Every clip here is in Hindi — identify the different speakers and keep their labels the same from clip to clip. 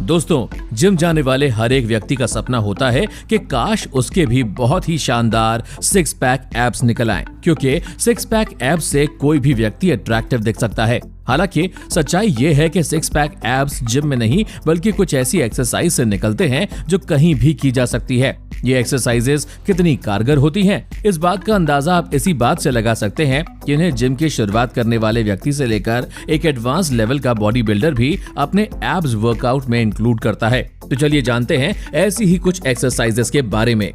Speaker 1: दोस्तों, जिम जाने वाले हर एक व्यक्ति का सपना होता है कि काश उसके भी बहुत ही शानदार सिक्स पैक एब्स निकल आएं, क्योंकि सिक्स पैक एब्स से कोई भी व्यक्ति अट्रैक्टिव दिख सकता है। हालांकि सच्चाई ये है कि सिक्स पैक एब्स जिम में नहीं बल्कि कुछ ऐसी एक्सरसाइज से निकलते हैं जो कहीं भी की जा सकती है। ये एक्सरसाइजेस कितनी कारगर होती हैं, इस बात का अंदाजा आप इसी बात से लगा सकते हैं कि इन्हें जिम की शुरुआत करने वाले व्यक्ति से लेकर एक एडवांस लेवल का बॉडी बिल्डर भी अपने एब्स वर्कआउट में इंक्लूड करता है। तो चलिए जानते हैं ऐसी ही कुछ एक्सरसाइजेस के बारे में।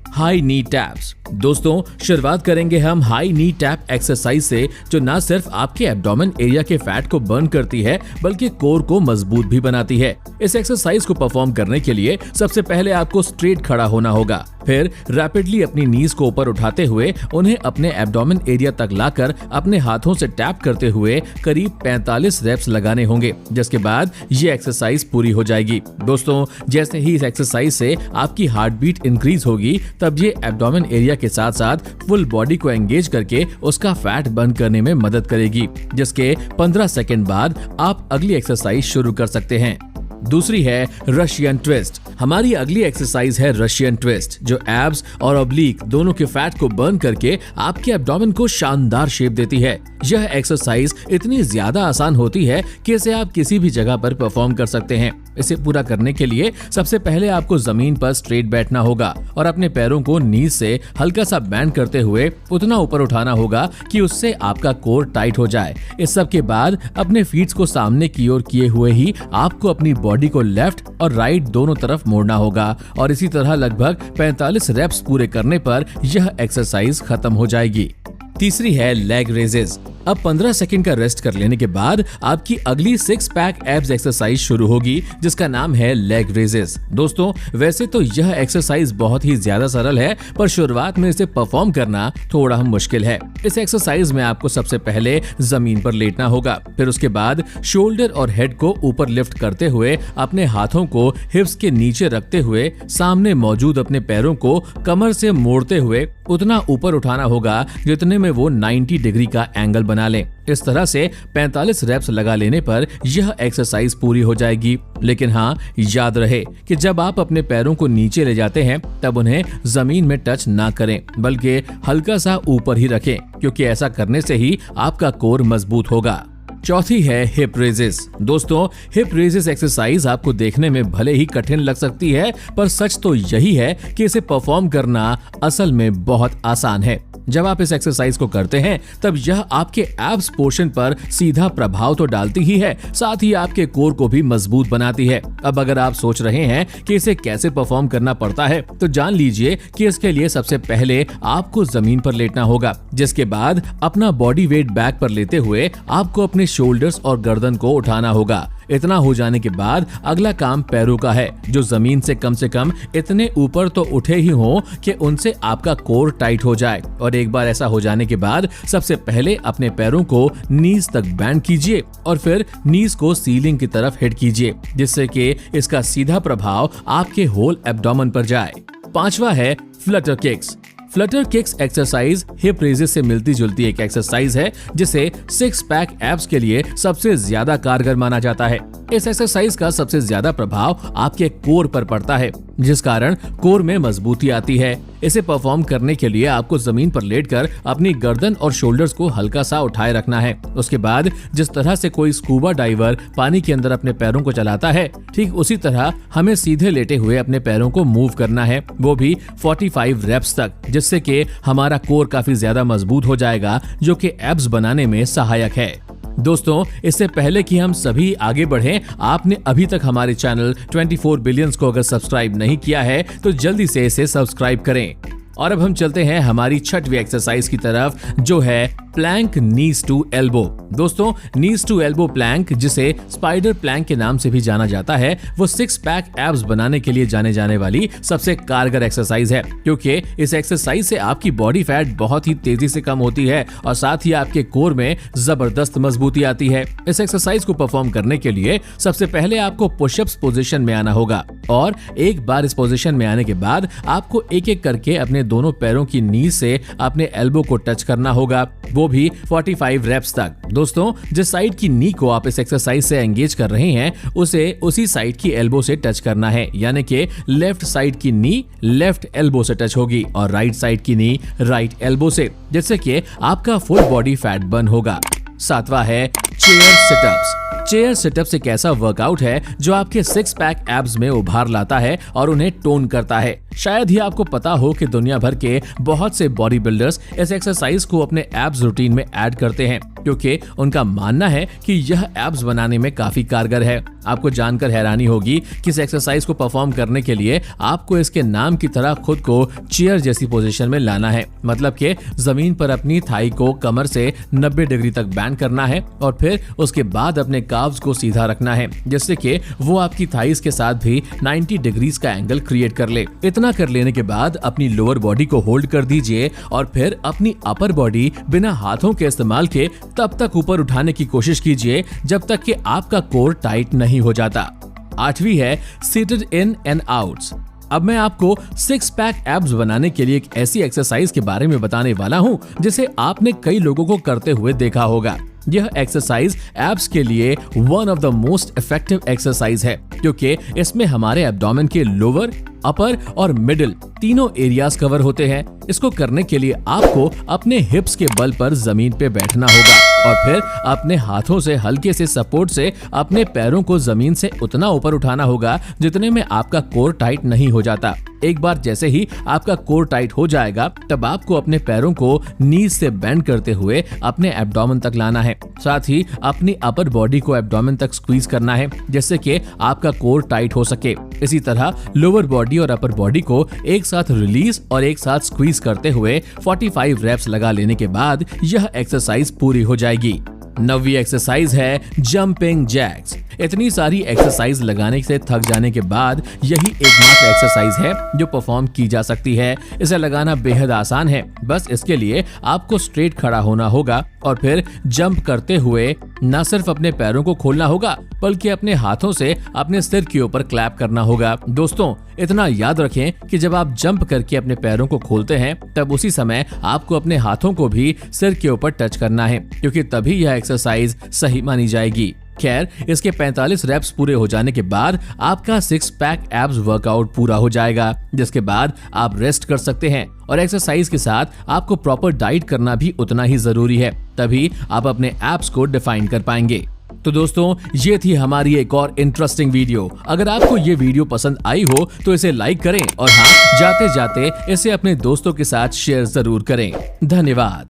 Speaker 1: हाई नी टैप्स। दोस्तों, शुरुआत करेंगे हम हाई नी टैप एक्सरसाइज से, जो न सिर्फ आपके एब्डोमेन एरिया के फैट को बर्न करती है बल्कि कोर को मजबूत भी बनाती है। इस एक्सरसाइज को परफॉर्म करने के लिए सबसे पहले आपको स्ट्रेट खड़ा होना होगा, फिर रैपिडली अपनी नीज को ऊपर उठाते हुए उन्हें अपने एब्डोमेन एरिया तक लाकर अपने हाथों से टैप करते हुए करीब 45 रेप्स लगाने होंगे, जिसके बाद ये एक्सरसाइज पूरी हो जाएगी। दोस्तों, जैसे ही इस एक्सरसाइज से आपकी हार्ट बीट इंक्रीज होगी, तब ये एब्डोमेन एरिया के साथ साथ फुल बॉडी को एंगेज करके उसका फैट बर्न करने में मदद करेगी, जिसके 15 सेकंड बाद आप अगली एक्सरसाइज शुरू कर सकते हैं। दूसरी है रशियन ट्विस्ट। हमारी अगली एक्सरसाइज है रशियन ट्विस्ट, जो एब्स और ऑब्लिक दोनों के फैट को बर्न करके आपके एब्डोमेन को शानदार शेप देती है। यह एक्सरसाइज इतनी ज्यादा आसान होती है कि इसे आप किसी भी जगह पर परफॉर्म कर सकते हैं। इसे पूरा करने के लिए सबसे पहले आपको जमीन पर स्ट्रेट बैठना होगा और अपने पैरों को नीज से हल्का सा बैंड करते हुए उतना ऊपर उठाना होगा कि उससे आपका कोर टाइट हो जाए। इस सब के बाद अपने फीट्स को सामने की ओर किए हुए ही आपको अपनी बॉडी को लेफ्ट और राइट दोनों तरफ मोड़ना होगा और इसी तरह लगभग 45 रेप्स पूरे करने पर यह एक्सरसाइज खत्म हो जाएगी। तीसरी है लेग रेजेस। अब 15 सेकंड का रेस्ट कर लेने के बाद आपकी अगली सिक्स पैक एब्स एक्सरसाइज शुरू होगी, जिसका नाम है लेग रेजेस। दोस्तों, वैसे तो यह एक्सरसाइज बहुत ही ज्यादा सरल है, पर शुरुआत में इसे परफॉर्म करना थोड़ा मुश्किल है। इस एक्सरसाइज में आपको सबसे पहले जमीन पर लेटना होगा, फिर उसके बाद शोल्डर और हेड को ऊपर लिफ्ट करते हुए अपने हाथों को हिप्स के नीचे रखते हुए सामने मौजूद अपने पैरों को कमर से मोड़ते हुए उतना ऊपर उठाना होगा जितने में वो 90 डिग्री का एंगल बना लें। इस तरह से 45 रेप्स लगा लेने पर यह एक्सरसाइज पूरी हो जाएगी। लेकिन हाँ, याद रहे कि जब आप अपने पैरों को नीचे ले जाते हैं तब उन्हें जमीन में टच ना करें, बल्कि हल्का सा ऊपर ही रखें, क्योंकि ऐसा करने से ही आपका कोर मजबूत होगा। चौथी है हिप रेजेस। दोस्तों, हिप रेजेस एक्सरसाइज आपको देखने में भले ही कठिन लग सकती है, पर सच तो यही है कि इसे परफॉर्म करना असल में बहुत आसान है। जब आप इस एक्सरसाइज को करते हैं तब यह आपके एब्स पोर्शन पर सीधा प्रभाव तो डालती ही है, साथ ही आपके कोर को भी मजबूत बनाती है। अब अगर आप सोच रहे हैं कि इसे कैसे परफॉर्म करना पड़ता है, तो जान लीजिए कि इसके लिए सबसे पहले आपको जमीन पर लेटना होगा, जिसके बाद अपना बॉडी वेट बैक पर लेते हुए आपको अपने शोल्डर्स और गर्दन को उठाना होगा। इतना हो जाने के बाद अगला काम पैरों का है, जो जमीन से कम इतने ऊपर तो उठे ही हों कि उनसे आपका कोर टाइट हो जाए। और एक बार ऐसा हो जाने के बाद सबसे पहले अपने पैरों को नीज तक बैंड कीजिए और फिर नीज को सीलिंग की तरफ हिट कीजिए, जिससे कि इसका सीधा प्रभाव आपके होल एब्डोमेन पर जाए। पांचवा है Flutter kicks. Flutter kicks exercise hip raises से मिलती जुलती एक एक्सरसाइज है, जिसे सिक्स पैक एब्स के लिए सबसे ज्यादा कारगर माना जाता है। इस एक्सरसाइज का सबसे ज्यादा प्रभाव आपके कोर पर पड़ता है, जिस कारण कोर में मजबूती आती है। इसे परफॉर्म करने के लिए आपको जमीन पर लेटकर अपनी गर्दन और शोल्डर्स को हल्का सा उठाए रखना है। उसके बाद जिस तरह से कोई स्कूबा डाइवर पानी के अंदर अपने पैरों को चलाता है, ठीक उसी तरह हमें सीधे लेटे हुए अपने पैरों को मूव करना है, वो भी 45 रेप्स तक, जिससे कि हमारा कोर काफी ज्यादा मजबूत हो जाएगा, जो कि एब्स बनाने में सहायक है। दोस्तों, इससे पहले कि हम सभी आगे बढ़ें, आपने अभी तक हमारे चैनल 24 बिलियंस को अगर सब्सक्राइब नहीं किया है तो जल्दी से इसे सब्सक्राइब करें। और अब हम चलते हैं हमारी छठवीं एक्सरसाइज की तरफ, जो है प्लैंक नीज टू एल्बो। दोस्तों, नीज टू एल्बो प्लैंक, जिसे स्पाइडर प्लैंक के नाम से भी जाना जाता है, वो सिक्स पैक एब्स बनाने के लिए जाने जाने वाली सबसे कारगर एक्सरसाइज है, क्योंकि इस एक्सरसाइज से आपकी बॉडी फैट बहुत ही तेजी से कम होती है और साथ ही आपके कोर में जबरदस्त मजबूती आती है। इस एक्सरसाइज को परफॉर्म करने के लिए सबसे पहले आपको पुशअप्स पोजीशन में आना होगा और एक बार इस पोजीशन में आने के बाद आपको एक एक करके अपने दोनों पैरों की नी से अपने एल्बो को टच करना होगा, वो भी 45 रेप्स तक। दोस्तों, जिस साइड की नी को आप इस एक्सरसाइज से एंगेज कर रहे हैं उसे उसी साइड की एल्बो से टच करना है, यानी कि लेफ्ट साइड की नी लेफ्ट एल्बो से टच होगी और राइट साइड की नी राइट एल्बो से, जिससे कि आपका फुल बॉडी फैट बर्न होगा। सातवां है चेयर सिटअप्स। चेयर सिटअप्स एक ऐसा वर्कआउट है जो आपके सिक्स पैक एब्स में उभार लाता है और उन्हें टोन करता है। शायद ही आपको पता हो कि दुनिया भर के बहुत से बॉडी बिल्डर्स इस एक्सरसाइज को अपने एब्स रूटीन में ऐड करते हैं, क्योंकि उनका मानना है कि यह एब्स बनाने में काफी कारगर है। आपको जानकर हैरानी होगी कि इस एक्सरसाइज को परफॉर्म करने के लिए आपको इसके नाम की तरह खुद को चेयर जैसी पोजीशन में लाना है, मतलब कि जमीन पर अपनी थाई को कमर से 90 डिग्री तक बैंड करना है और फिर उसके बाद अपने काव्स को सीधा रखना है, जिससे कि वो आपकी थाइस के साथ भी 90 डिग्रीज का एंगल क्रिएट कर ले। इतना कर लेने के बाद अपनी लोअर बॉडी को होल्ड कर दीजिए और फिर अपनी अपर बॉडी बिना हाथों के इस्तेमाल के तब तक ऊपर उठाने की कोशिश कीजिए जब तक कि आपका कोर टाइट नहीं हो जाता। आठवीं है सीटेड इन एंड आउट्स। अब मैं आपको सिक्स पैक एब्स बनाने के लिए एक ऐसी एक्सरसाइज के बारे में बताने वाला हूं जिसे आपने कई लोगों को करते हुए देखा होगा। यह एक्सरसाइज एब्स के लिए one of the most effective exercise है, क्योंकि इसमें हमारे एब्डोमेन के लोअर, अपर और मिडिल तीनों एरियाज कवर होते हैं। इसको करने के लिए आपको अपने हिप्स के बल पर जमीन पे बैठना होगा और फिर अपने हाथों से हल्के से सपोर्ट से अपने पैरों को जमीन से उतना ऊपर उठाना होगा जितने में आपका कोर टाइट नहीं हो जाता। एक बार जैसे ही आपका कोर टाइट हो जाएगा तब आपको अपने पैरों को नीज से बेंड करते हुए अपने एब्डोमेन तक लाना है, साथ ही अपनी अपर बॉडी को एब्डोमेन तक स्क्वीज करना है जिससे कि आपका कोर टाइट हो सके। इसी तरह लोअर बॉडी और अपर बॉडी को एक साथ रिलीज और एक साथ स्क्वीज करते हुए 45 रेप्स लगा लेने के बाद यह एक्सरसाइज पूरी हो जाएगी। नवीं एक्सरसाइज है जंपिंग जैक्स। इतनी सारी एक्सरसाइज लगाने से थक जाने के बाद यही एकमात्र एक्सरसाइज है जो परफॉर्म की जा सकती है। इसे लगाना बेहद आसान है, बस इसके लिए आपको स्ट्रेट खड़ा होना होगा और फिर जंप करते हुए न सिर्फ अपने पैरों को खोलना होगा बल्कि अपने हाथों से अपने सिर के ऊपर क्लैप करना होगा। दोस्तों, इतना याद रखें कि जब आप जंप करके अपने पैरों को खोलते हैं तब उसी समय आपको अपने हाथों को भी सिर के ऊपर टच करना है, क्योंकि तभी यह एक्सरसाइज सही मानी जाएगी। खैर, इसके 45 रेप्स पूरे हो जाने के बाद आपका सिक्स पैक एब्स वर्कआउट पूरा हो जाएगा, जिसके बाद आप रेस्ट कर सकते हैं। और एक्सरसाइज के साथ आपको प्रॉपर डाइट करना भी उतना ही जरूरी है, तभी आप अपने एब्स को डिफाइन कर पाएंगे। तो दोस्तों, ये थी हमारी एक और इंटरेस्टिंग वीडियो। अगर आपको ये वीडियो पसंद आई हो तो इसे लाइक करें और हाँ, जाते जाते इसे अपने दोस्तों के साथ शेयर जरूर करें। धन्यवाद।